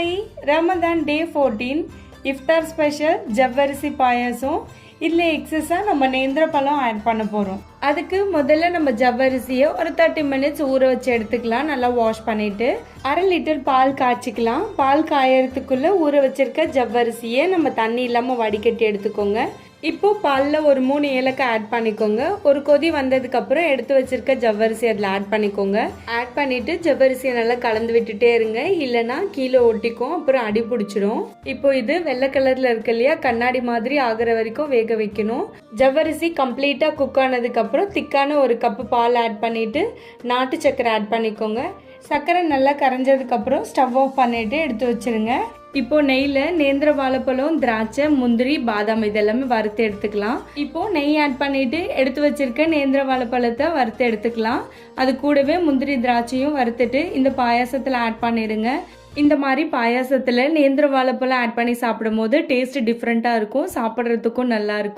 Hi, Ramadan டே 14 இஃப்தார் special ஜவ்வரிசி பாயாசம். இதில் எக்ஸஸாக நம்ம நேந்திர பழம் ஆட் பண்ண போகிறோம். அதுக்கு முதல்ல நம்ம ஜவ்வரிசியை ஒரு 30 மினிட்ஸ் ஊற வச்சு எடுத்துக்கலாம். நல்லா வாஷ் பண்ணிவிட்டு 1/2 லிட்டர் பால் காய்ச்சிக்கலாம். பால் காயறதுக்குள்ளே ஊற வச்சிருக்க ஜவ்வரிசியை நம்ம தண்ணி இல்லாமல் வடிகட்டி எடுத்துக்கோங்க. இப்போ பாலில் ஒரு 3 ஏலக்காய் ஆட் பண்ணிக்கோங்க. ஒரு கொதி வந்ததுக்கப்புறம் எடுத்து வச்சிருக்க ஜவ்வரிசி அதில் ஆட் பண்ணிக்கோங்க. ஆட் பண்ணிவிட்டு ஜவ்வரிசியை நல்லா கலந்து விட்டுட்டே இருங்க, இல்லைனா கீழே ஒட்டிக்கும், அப்புறம் அடி பிடிச்சிடும். இப்போ இது வெள்ளை கலரில் இருக்கு இல்லையா, கண்ணாடி மாதிரி ஆகிற வரைக்கும் வேக வைக்கணும். ஜவ்வரிசி கம்ப்ளீட்டாக குக் ஆனதுக்கப்புறம் திக்கான ஒரு கப்பு பால் ஆட் பண்ணிவிட்டு நாட்டு சக்கரை ஆட் பண்ணிக்கோங்க. சர்க்கரை நல்லா கரைஞ்சதுக்கப்புறம் ஸ்டவ் ஆஃப் பண்ணிவிட்டு எடுத்து வச்சுருங்க. இப்போ நெய்யில் நேந்திர வாழைப்பழம், திராட்சை, முந்திரி, பாதாம் இதெல்லாமே வறுத்து எடுத்துக்கலாம். இப்போ நெய் ஆட் பண்ணிட்டு எடுத்து வச்சிருக்க நேந்திர வாழைப்பழத்தை வறுத்து எடுத்துக்கலாம். அது கூடவே முந்திரி, திராட்சையும் வறுத்துட்டு இந்த பாயாசத்தில் ஆட் பண்ணிடுங்க. இந்த மாதிரி பாயாசத்தில் நேந்திர வாழைப்பழம் ஆட் பண்ணி சாப்பிடும் போது டேஸ்ட் டிஃப்ரெண்ட்டாக இருக்கும், சாப்பிட்றதுக்கும் நல்லா இருக்கும்.